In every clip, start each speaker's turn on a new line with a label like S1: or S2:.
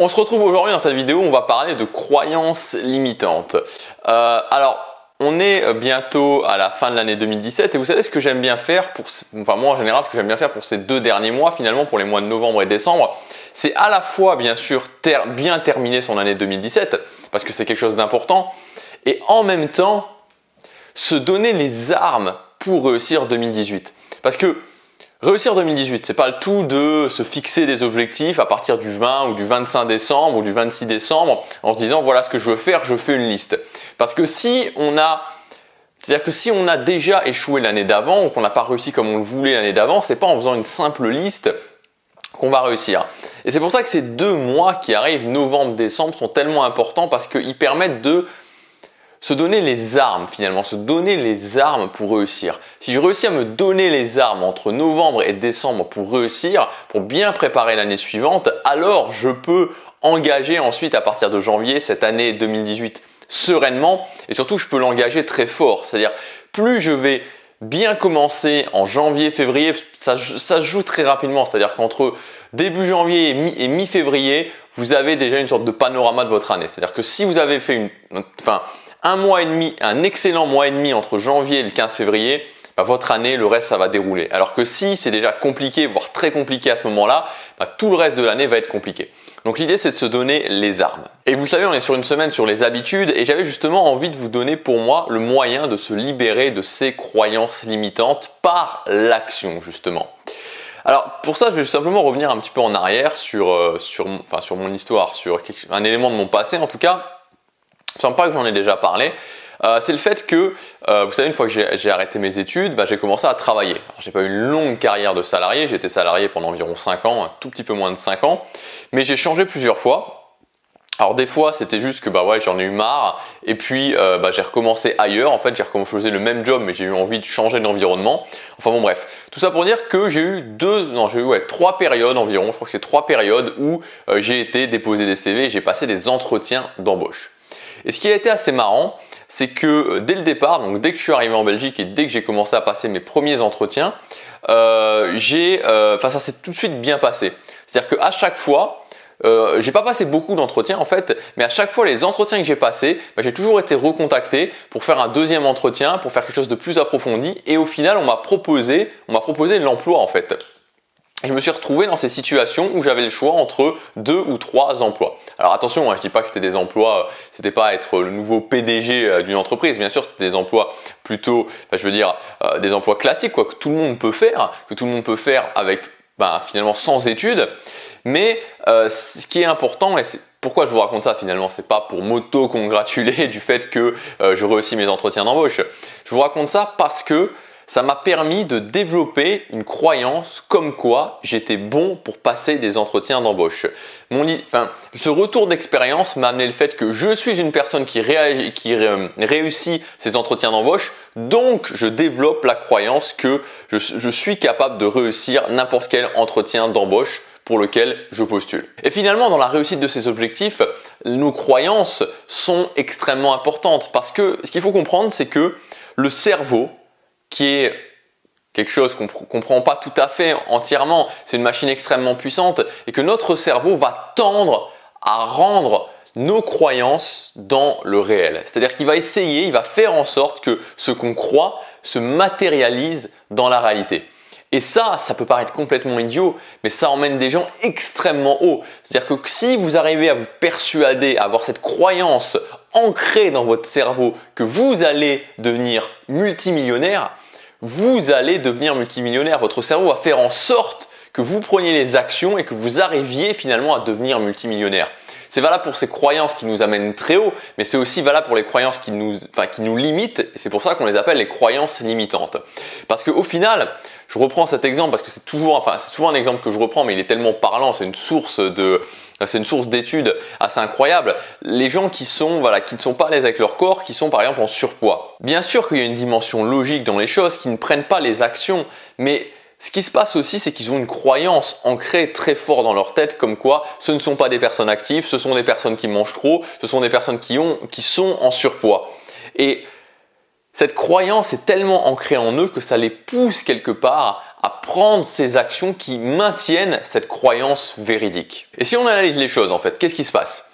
S1: On se retrouve aujourd'hui dans cette vidéo où on va parler de croyances limitantes. On est bientôt à la fin de l'année 2017 et vous savez ce que j'aime bien faire moi en général, ce que j'aime bien faire pour ces 2 derniers mois, finalement pour les mois de novembre et décembre, c'est à la fois bien sûr bien terminer son année 2017 parce que c'est quelque chose d'important et en même temps se donner les armes pour réussir 2018. Parce que réussir 2018, c'est pas le tout de se fixer des objectifs à partir du 20 ou du 25 décembre ou du 26 décembre en se disant voilà ce que je veux faire, je fais une liste. Parce que si on a déjà échoué l'année d'avant ou qu'on n'a pas réussi comme on le voulait l'année d'avant, c'est pas en faisant une simple liste qu'on va réussir. Et c'est pour ça que ces 2 mois qui arrivent, novembre, décembre, sont tellement importants parce qu'ils permettent de se donner les armes finalement, se donner les armes pour réussir. Si je réussis à me donner les armes entre novembre et décembre pour réussir, pour bien préparer l'année suivante, alors je peux engager ensuite à partir de janvier cette année 2018 sereinement et surtout je peux l'engager très fort. C'est-à-dire plus je vais bien commencer en janvier, février, ça se joue très rapidement. C'est-à-dire qu'entre début janvier et mi-février, vous avez déjà une sorte de panorama de votre année. C'est-à-dire que si vous avez fait un excellent mois et demi entre janvier et le 15 février, votre année, le reste, ça va dérouler. Alors que si c'est déjà compliqué, voire très compliqué à ce moment-là, tout le reste de l'année va être compliqué. Donc l'idée, c'est de se donner les armes. Et vous savez, on est sur une semaine sur les habitudes et j'avais justement envie de vous donner pour moi le moyen de se libérer de ces croyances limitantes par l'action justement. Alors pour ça, je vais simplement revenir un petit peu en arrière sur mon histoire, sur un élément de mon passé en tout cas. Il ne semble pas que j'en ai déjà parlé. C'est le fait que, vous savez, une fois que j'ai arrêté mes études, j'ai commencé à travailler. Je n'ai pas eu une longue carrière de salarié, j'ai été salarié pendant environ 5 ans, un tout petit peu moins de 5 ans, mais j'ai changé plusieurs fois. Alors des fois c'était juste que j'en ai eu marre et puis j'ai recommencé ailleurs, en fait je faisais le même job mais j'ai eu envie de changer d'environnement. Enfin bon bref, tout ça pour dire que j'ai eu 3 périodes environ, je crois que c'est 3 périodes où j'ai été déposer des CV et j'ai passé des entretiens d'embauche. Et ce qui a été assez marrant, c'est que dès le départ, donc dès que je suis arrivé en Belgique et dès que j'ai commencé à passer mes premiers entretiens, ça s'est tout de suite bien passé. C'est-à-dire qu'à chaque fois, j'ai pas passé beaucoup d'entretiens en fait, mais à chaque fois les entretiens que j'ai passés, j'ai toujours été recontacté pour faire un deuxième entretien, pour faire quelque chose de plus approfondi et au final on m'a proposé l'emploi en fait. Je me suis retrouvé dans ces situations où j'avais le choix entre 2 ou 3 emplois. Alors attention, je ne dis pas que c'était des emplois, c'était pas être le nouveau PDG d'une entreprise, bien sûr c'était des emplois plutôt, des emplois classiques que tout le monde peut faire, avec finalement sans études. Mais ce qui est important, et c'est pourquoi je vous raconte ça finalement, c'est pas pour m'auto-congratuler du fait que je réussis mes entretiens d'embauche. Je vous raconte ça parce que ça m'a permis de développer une croyance comme quoi j'étais bon pour passer des entretiens d'embauche. Ce retour d'expérience m'a amené le fait que je suis une personne qui réussit ces entretiens d'embauche, donc je développe la croyance que je suis capable de réussir n'importe quel entretien d'embauche pour lequel je postule. Et finalement, dans la réussite de ces objectifs, nos croyances sont extrêmement importantes parce que ce qu'il faut comprendre, c'est que le cerveau, qui est quelque chose qu'on ne comprend pas tout à fait entièrement, c'est une machine extrêmement puissante et que notre cerveau va tendre à rendre nos croyances dans le réel. C'est-à-dire qu'il va il va faire en sorte que ce qu'on croit se matérialise dans la réalité. Et ça peut paraître complètement idiot, mais ça emmène des gens extrêmement haut. C'est-à-dire que si vous arrivez à vous persuader, à avoir cette croyance ancrée dans votre cerveau que vous allez devenir multimillionnaire, vous allez devenir multimillionnaire. Votre cerveau va faire en sorte que vous preniez les actions et que vous arriviez finalement à devenir multimillionnaire. C'est valable pour ces croyances qui nous amènent très haut, mais c'est aussi valable pour les croyances qui nous limitent. Et c'est pour ça qu'on les appelle les croyances limitantes. Parce qu'au final, je reprends cet exemple parce que c'est toujours un exemple que je reprends, mais il est tellement parlant, c'est une source d'études assez incroyable. Les gens qui ne sont pas à l'aise avec leur corps, qui sont par exemple en surpoids. Bien sûr qu'il y a une dimension logique dans les choses, qui ne prennent pas les actions, mais ce qui se passe aussi, c'est qu'ils ont une croyance ancrée très fort dans leur tête comme quoi ce ne sont pas des personnes actives, ce sont des personnes qui mangent trop, ce sont des personnes qui sont en surpoids. Et cette croyance est tellement ancrée en eux que ça les pousse quelque part à prendre ces actions qui maintiennent cette croyance véridique. Et si on analyse les choses en fait, qu'est-ce qui se passe?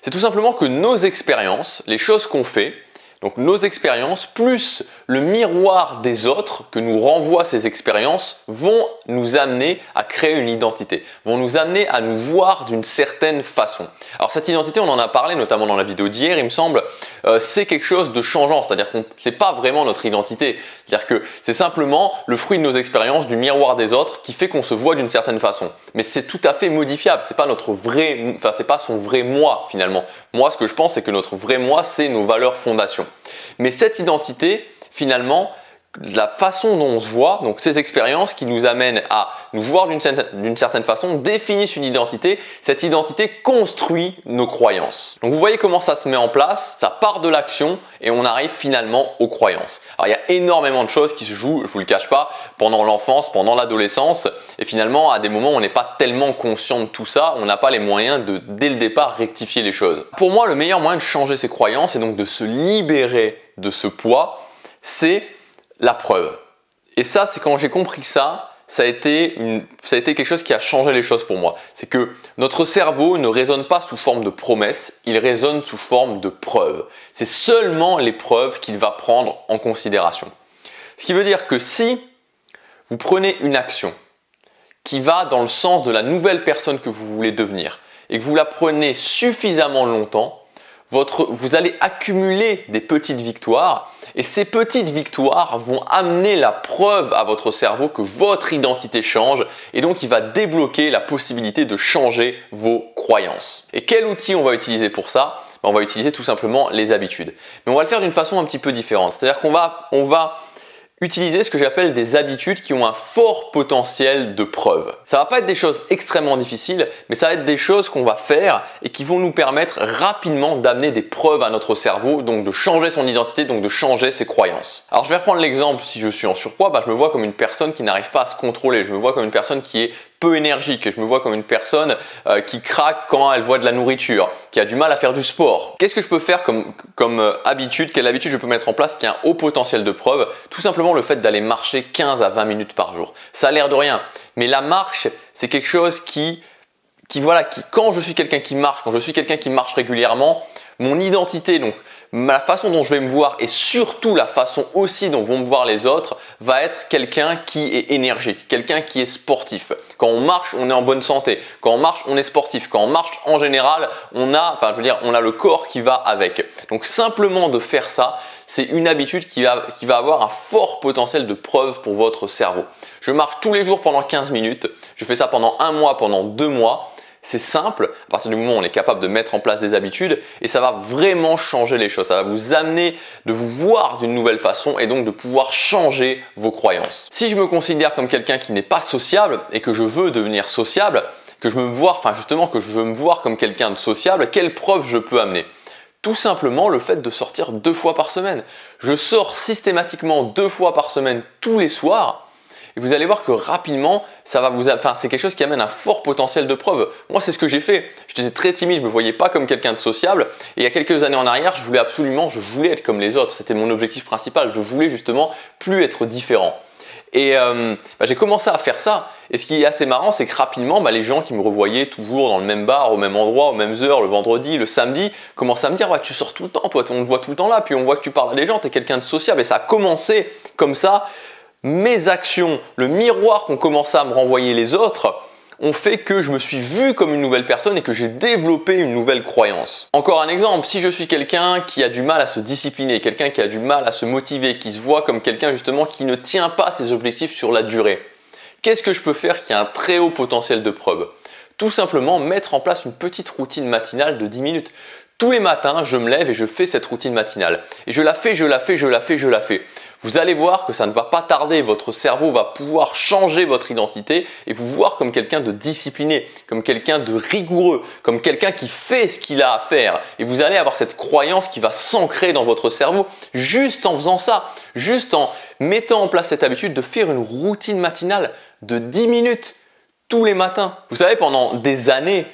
S1: C'est tout simplement que nos expériences, les choses qu'on fait, donc nos expériences plus le miroir des autres que nous renvoient ces expériences vont nous amener à créer une identité, vont nous amener à nous voir d'une certaine façon. Alors cette identité, on en a parlé notamment dans la vidéo d'hier, il me semble, c'est quelque chose de changeant, c'est-à-dire que c'est pas vraiment notre identité, c'est-à-dire que c'est simplement le fruit de nos expériences, du miroir des autres qui fait qu'on se voit d'une certaine façon. Mais c'est tout à fait modifiable, c'est pas notre vrai, enfin c'est pas son vrai moi finalement. Moi, ce que je pense, c'est que notre vrai moi, c'est nos valeurs fondations. Mais cette identité, finalement, la façon dont on se voit, donc ces expériences qui nous amènent à nous voir d'une certaine façon, définissent une identité. Cette identité construit nos croyances. Donc vous voyez comment ça se met en place, ça part de l'action et on arrive finalement aux croyances. Alors il y a énormément de choses qui se jouent, je vous le cache pas, pendant l'enfance, pendant l'adolescence et finalement à des moments on n'est pas tellement conscient de tout ça, on n'a pas les moyens de dès le départ rectifier les choses. Pour moi le meilleur moyen de changer ses croyances et donc de se libérer de ce poids, c'est la preuve. Et ça, c'est quand j'ai compris ça, ça a été quelque chose qui a changé les choses pour moi. C'est que notre cerveau ne résonne pas sous forme de promesses, il résonne sous forme de preuves. C'est seulement les preuves qu'il va prendre en considération. Ce qui veut dire que si vous prenez une action qui va dans le sens de la nouvelle personne que vous voulez devenir et que vous la prenez suffisamment longtemps, vous allez accumuler des petites victoires et ces petites victoires vont amener la preuve à votre cerveau que votre identité change et donc il va débloquer la possibilité de changer vos croyances. Et quel outil on va utiliser pour ça? On va utiliser tout simplement les habitudes. Mais on va le faire d'une façon un petit peu différente. C'est-à-dire qu'on va utiliser ce que j'appelle des habitudes qui ont un fort potentiel de preuve. Ça va pas être des choses extrêmement difficiles, mais ça va être des choses qu'on va faire et qui vont nous permettre rapidement d'amener des preuves à notre cerveau, donc de changer son identité, donc de changer ses croyances. Alors je vais reprendre l'exemple, si je suis en surpoids, je me vois comme une personne qui n'arrive pas à se contrôler, je me vois comme une personne qui est peu énergique, je me vois comme une personne qui craque quand elle voit de la nourriture, qui a du mal à faire du sport. Qu'est-ce que je peux faire comme habitude? Quelle habitude je peux mettre en place qui a un haut potentiel de preuve? Tout simplement le fait d'aller marcher 15 à 20 minutes par jour. Ça a l'air de rien, mais la marche, c'est quelque chose quand je suis quelqu'un qui marche, quand je suis quelqu'un qui marche régulièrement, mon identité, donc la façon dont je vais me voir et surtout la façon aussi dont vont me voir les autres va être quelqu'un qui est énergique, quelqu'un qui est sportif. Quand on marche, on est en bonne santé. Quand on marche, on est sportif. Quand on marche, en général, on a le corps qui va avec. Donc simplement de faire ça, c'est une habitude qui va avoir un fort potentiel de preuve pour votre cerveau. Je marche tous les jours pendant 15 minutes. Je fais ça pendant un mois, pendant 2 mois. C'est simple, à partir du moment où on est capable de mettre en place des habitudes et ça va vraiment changer les choses. Ça va vous amener de vous voir d'une nouvelle façon et donc de pouvoir changer vos croyances. Si je me considère comme quelqu'un qui n'est pas sociable et que je veux devenir sociable, que je veux me voir comme quelqu'un de sociable, quelle preuve je peux amener? Tout simplement le fait de sortir 2 fois par semaine. Je sors systématiquement 2 fois par semaine tous les soirs. Et vous allez voir que rapidement, c'est quelque chose qui amène un fort potentiel de preuve. Moi, c'est ce que j'ai fait. J'étais très timide, je ne me voyais pas comme quelqu'un de sociable. Et il y a quelques années en arrière, je voulais être comme les autres. C'était mon objectif principal. Je voulais justement plus être différent. Et j'ai commencé à faire ça. Et ce qui est assez marrant, c'est que rapidement, les gens qui me revoyaient toujours dans le même bar, au même endroit, aux mêmes heures, le vendredi, le samedi, commençaient à me dire « Ouais, tu sors tout le temps, toi, on te voit tout le temps là. Puis on voit que tu parles à des gens, tu es quelqu'un de sociable. » Et ça a commencé comme ça. Mes actions, le miroir qu'ont commencé à me renvoyer les autres ont fait que je me suis vu comme une nouvelle personne et que j'ai développé une nouvelle croyance. Encore un exemple, si je suis quelqu'un qui a du mal à se discipliner, quelqu'un qui a du mal à se motiver, qui se voit comme quelqu'un justement qui ne tient pas ses objectifs sur la durée, qu'est-ce que je peux faire qui a un très haut potentiel de preuve? Tout simplement mettre en place une petite routine matinale de 10 minutes. Tous les matins, je me lève et je fais cette routine matinale. Et je la fais. Vous allez voir que ça ne va pas tarder. Votre cerveau va pouvoir changer votre identité et vous voir comme quelqu'un de discipliné, comme quelqu'un de rigoureux, comme quelqu'un qui fait ce qu'il a à faire. Et vous allez avoir cette croyance qui va s'ancrer dans votre cerveau juste en faisant ça, juste en mettant en place cette habitude de faire une routine matinale de 10 minutes tous les matins. Vous savez, pendant des années,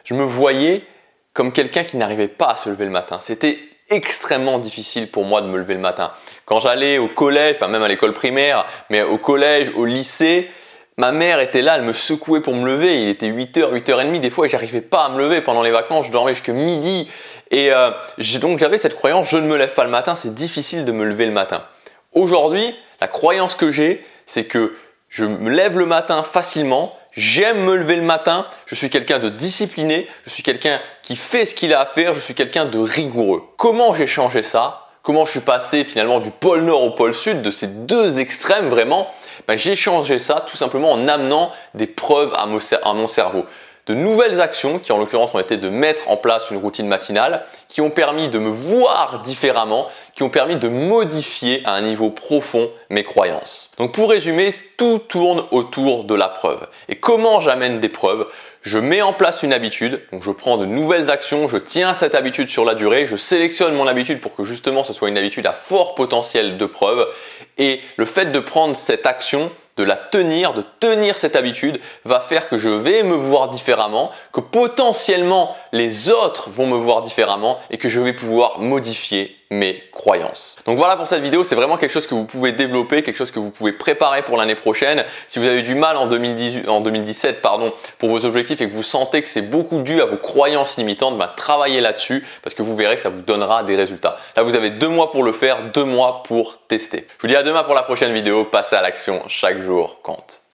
S1: je me voyais comme quelqu'un qui n'arrivait pas à se lever le matin. C'était extrêmement difficile pour moi de me lever le matin. Quand j'allais au collège, enfin même à l'école primaire, mais au collège, au lycée, ma mère était là, elle me secouait pour me lever. Il était 8h, 8h30 des fois et j'arrivais pas à me lever. Pendant les vacances, je dormais jusqu'à midi. Et donc j'avais cette croyance, je ne me lève pas le matin, c'est difficile de me lever le matin. Aujourd'hui, la croyance que j'ai, c'est que je me lève le matin facilement, j'aime me lever le matin, je suis quelqu'un de discipliné, je suis quelqu'un qui fait ce qu'il a à faire, je suis quelqu'un de rigoureux. Comment j'ai changé ça? Comment je suis passé finalement du pôle Nord au pôle Sud, de ces deux extrêmes vraiment? J'ai changé ça tout simplement en amenant des preuves à mon cerveau. De nouvelles actions qui en l'occurrence ont été de mettre en place une routine matinale, qui ont permis de me voir différemment, qui ont permis de modifier à un niveau profond mes croyances. Donc pour résumer, tout tourne autour de la preuve. Et comment j'amène des preuves? Je mets en place une habitude, donc je prends de nouvelles actions, je tiens cette habitude sur la durée, je sélectionne mon habitude pour que justement ce soit une habitude à fort potentiel de preuve. Et le fait de prendre cette action, de la tenir, de tenir cette habitude va faire que je vais me voir différemment, que potentiellement les autres vont me voir différemment et que je vais pouvoir modifier mes croyances. Donc voilà pour cette vidéo, c'est vraiment quelque chose que vous pouvez développer, quelque chose que vous pouvez préparer pour l'année prochaine. Si vous avez du mal en 2017 pour vos objectifs et que vous sentez que c'est beaucoup dû à vos croyances limitantes, travaillez là-dessus parce que vous verrez que ça vous donnera des résultats. Là, vous avez 2 mois pour le faire, 2 mois pour tester. Je vous dis à demain pour la prochaine vidéo. Passez à l'action, chaque jour compte.